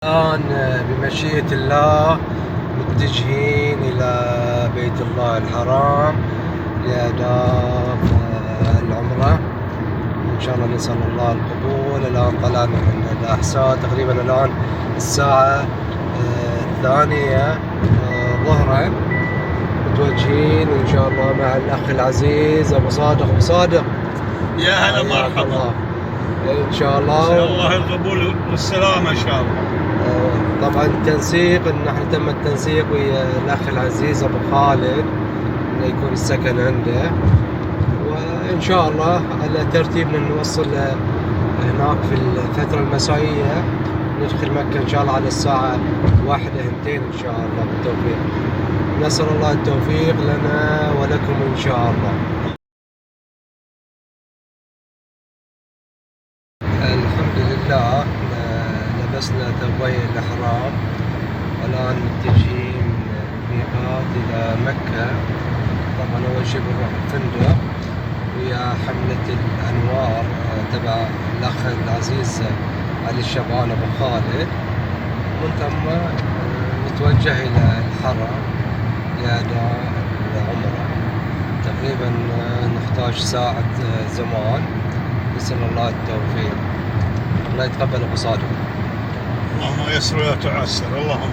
الآن بمشيئة الله متجهين إلى بيت الله الحرام لأداء العمرة. إن شاء الله نسأل الله القبول. الآن طلعنا من الأحساء تقريبا الآن الساعة 2 ظهرا، متوجهين إن شاء الله مع الأخ العزيز أبو صادق. أبو صادق يا هلا مرحبا. إن شاء الله. إن شاء الله القبول والسلامة إن شاء الله. طبعا التنسيق، نحن تم التنسيق ويا الأخ العزيز أبو خالد إنه يكون السكن عنده، وإن شاء الله على ترتيب نوصل هناك في الفترة المسائية، ندخل مكة إن شاء الله على الساعة 1-2 إن شاء الله بالتوفيق. نسأل الله التوفيق لنا ولكم إن شاء الله. الحمد لله لبسنا ثوبي الإحرام، والآن متجهين من الميقات إلى مكة. طبعا أول شيء بنروح الفندق ويا حملة الأنوار تبع الأخ العزيز علي الشبان أبو خالد، ومن ثم نتوجه إلى الحرم لأداء العمرة. تقريبا نحتاج ساعة زمان. نسأل الله التوفيق. الله يتقبل أبو صادق. اللهم يسر ولا تعسر. اللهم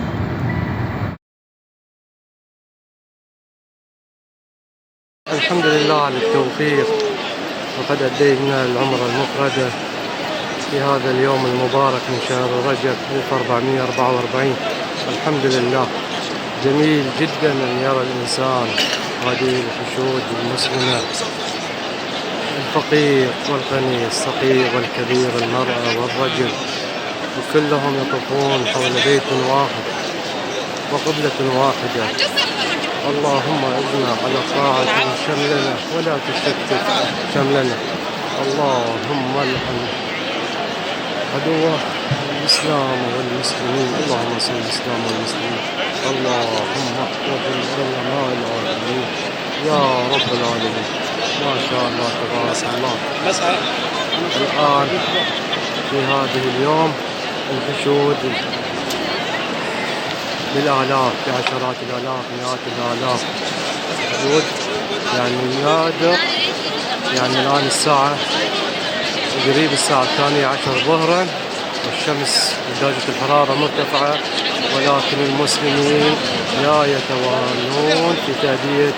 الحمد لله على التوفيق، وقد أدينا العمرة المفردة في هذا اليوم المبارك من شهر رجب 1444. الحمد لله. جميل جدا أن يرى الإنسان هذه الحشود المسلمة، الفقير والغني، الصغير والكبير، المرأة والرجل، وكلهم يطوفون حول بيت واحد وقبلة واحدة. اللهم اعنا على طاعة شملنا ولا تشتت شملنا. اللهم العن عدو الإسلام والمسلمين. اللهم انصر الإسلام والمسلمين. اللهم اغفر لنا العالمين يا رب العالمين. ما شاء الله تبارك الله. الآن في هذه اليوم الحشود بالآلاف، بعشرات الآلاف، مئات الآلاف حشود، يعني نادر. يعني الآن الساعة قريب الساعة 12 ظهرا، والشمس درجة الحرارة مرتفعة، ولكن المسلمين لا يتوانون في تأدية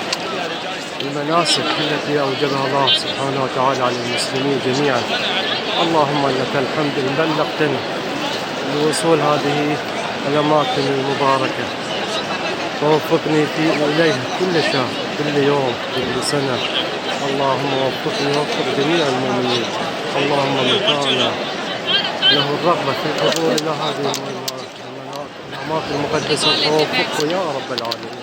المناسك التي أوجبها الله سبحانه وتعالى على المسلمين جميعا. اللهم لك الحمد إن بلغتنا لوصول هذه الأماكن المباركة، ووفقني إليها كل شهر، كل يوم، كل سنة. اللهم وفقني ووفق جميع المؤمنين. اللهم من كان له الرغبة في الحضور إلى هذه الأماكن المقدسة فوفقه يا رب العالمين.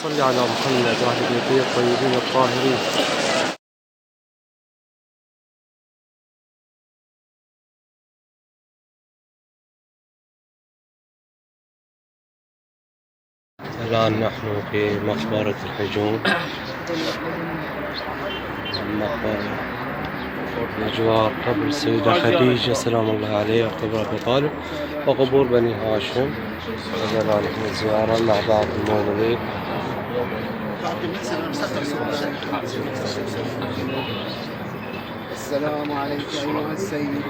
صل على محمد وآل بيته الطيبين الطاهرين. الآن نحن في مقبرة الحجون، مقبرة بجوار قبر السيدة خديجة سلام الله عليها وقبر أبي طالب وقبور بني هاشم. الآن نحن زيارة مع بعض المولودين. السلام عليك أيها السيد.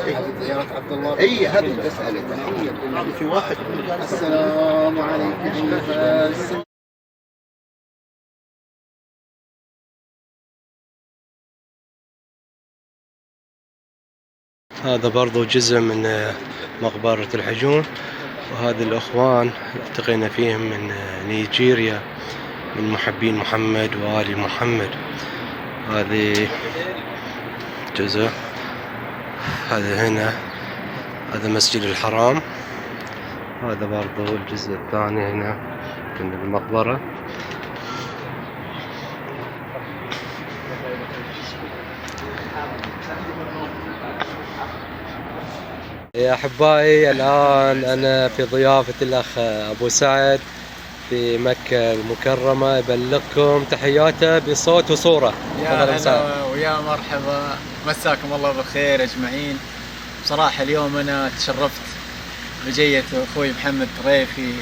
هذه زيارة عبد الله. أي هذه مسألة تحية في واحد. السلام عليك أيها السيد. هذا برضو جزء من مقبرة الحجون، وهذه الأخوان التقينا فيهم من نيجيريا، من محبين محمد وآل محمد. هذه جزء. هذا هنا، هذا مسجد الحرام. هذا برضو الجزء الثاني هنا من المقبرة. يا أحبائي، الآن أنا في ضيافة الأخ أبو سعد في مكة المكرمة، يبلغكم تحياته بصوت وصورة. يا هلا ويا مرحبا، مساكم الله بالخير أجمعين. بصراحة اليوم أنا تشرفت بجية اخوي محمد طريفي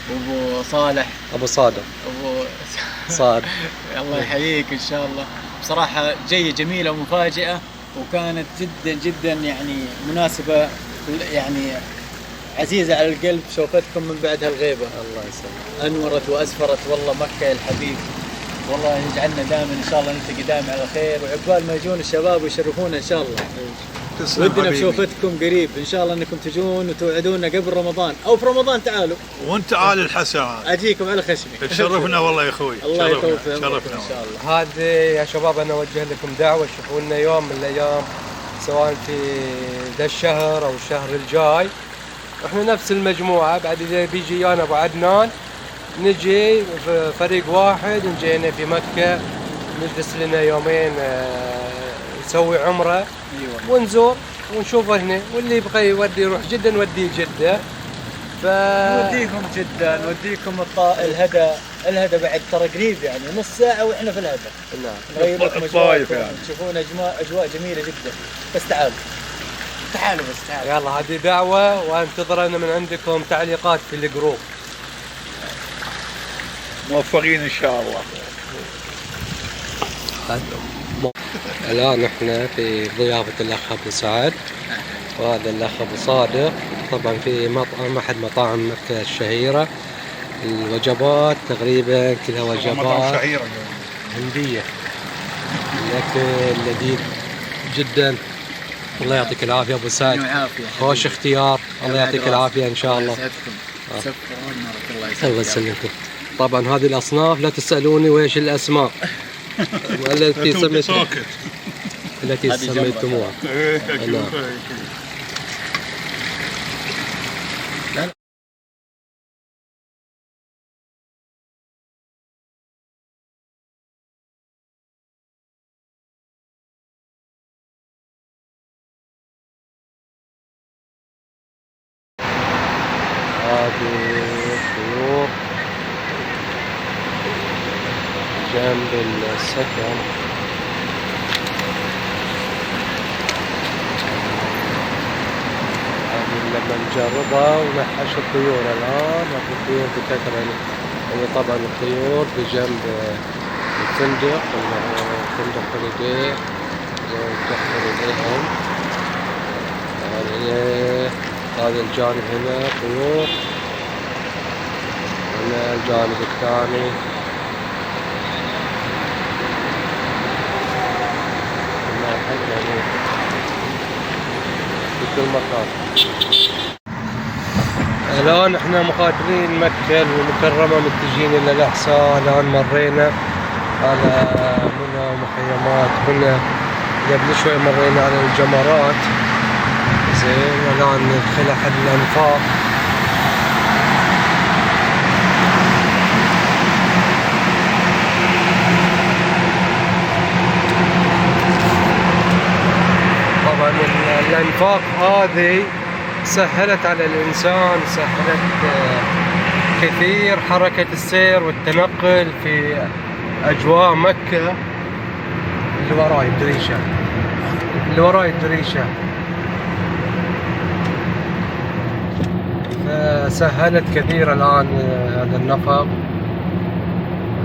وابو صالح ابو صادق ابو صاد. الله يحييك ان شاء الله. بصراحة جية جميلة ومفاجئة، وكانت جدا جدا يعني مناسبة، يعني عزيزة على القلب. شوفتكم من بعد هالغيبة، الله يسلمك. انورت واسفرت والله مكة يا الحبيب. والله يجعلنا دائما ان شاء الله نلتقي دائما على خير، وعقبال ما يجون الشباب ويشرفونا ان شاء الله. تسلم ودنا حبيبي. بشوفتكم قريب ان شاء الله، انكم تجون وتوعدونا قبل رمضان او في رمضان. تعالوا وانت آل الحسن اجيكم على خشمي. تشرفنا والله يا اخوي. الله يطول في عمركم شرفنا ان شاء الله. هذه يا شباب انا اوجه لكم دعوه، تشوفوا لنا يوم من الايام سواء في ذا الشهر او الشهر الجاي، احنا نفس المجموعه. بعد اذا بيجي انا ابو عدنان نجي في فريق واحد، نجينا في مكه نجلس لنا يومين، نسوي عمره ايوه ونزور ونشوف هنا، واللي يبغى يودي يروح جده نوديه جده. نوديكم جدا، نوديكم الهدى بعد ترى قريب، يعني نص ساعة واحنا في الهدى. نعم. نغير لكم الطايف أجواءكم، يعني. تشوفون اجواء جميلة جدا. بس تعالوا بس تعالوا. يلا هذه دعوه، وانتظر انا من عندكم تعليقات في الجروب. موفقين ان شاء الله. الآن احنا في ضيافة الأخ أبو سعد، وهذا الأخ أبو صادق. طبعا في مطعم أحد مطاعم مكة الشهيرة. الوجبات تقريبا كلها وجبات شهيرة هندية، الأكل لذيذ جدا. الله يعطيك العافية أبو سعد، خوش اختيار. الله يعطيك العافية إن شاء الله. الله يسلمكم. طبعا هذه الأصناف لا تسألوني ويش الأسماء التي سميتموها. نعم. هذه الطيور جنب السكن. هذه لما نجربها ونحش الطيور الآن. هذه الطيور بكثرة، يعني طبعا الطيور بجنب الفندق اللي هو فندق هوليداي هوليداي. هذا الجانب هنا طيور، هنا الجانب الثاني يعني في كل مكان. الآن احنا مغادرين مكة المكرمة متجهين إلى الأحساء. الآن مرينا على منى ومخيمات هنا، قبل شوي مرينا على الجمرات. زين الآن ندخل أحد الأنفاق. طبعا الأنفاق هذه سهلت على الإنسان، سهلت كثير حركة السير والتنقل في أجواء مكة. اللي وراي الدريشة، اللي وراي الدريشة، سهلت كثير الآن هذا النفق.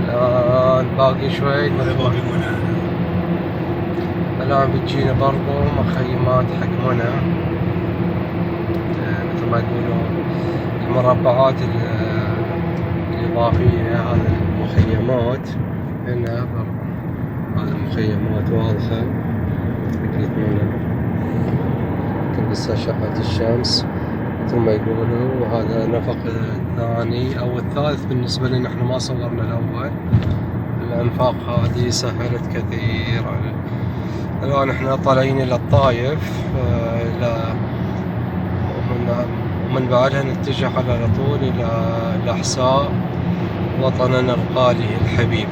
الآن باقي شوي، الآن بتجينا برضو مخيمات حق منى، مثل ما يقولوا المربعات الإضافية. هذه المخيمات هنا برضو، هذه المخيمات واضحة أكيد منى تلبس أشعة الشمس مثل ما يقولوا. وهذا نفق الثاني أو الثالث بالنسبة لنا، احنا ما صورنا الأول. الأنفاق هذه سهلت كثير. الآن احنا طالعين إلى الطايف، ومن بعدها نتجه على طول إلى الأحساء، وطننا الغالي الحبيب.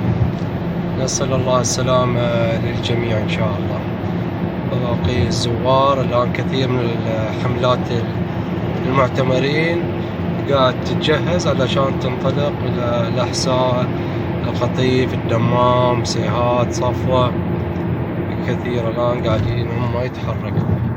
نسأل الله السلامة للجميع إن شاء الله. باقي الزوار الآن كثير من الحملات المعتمرين قاعد تتجهز علشان تنطلق إلى الأحساء، القطيف، الدمام، سيهات، صفوة. كثير الآن قاعدين هم يتحركوا.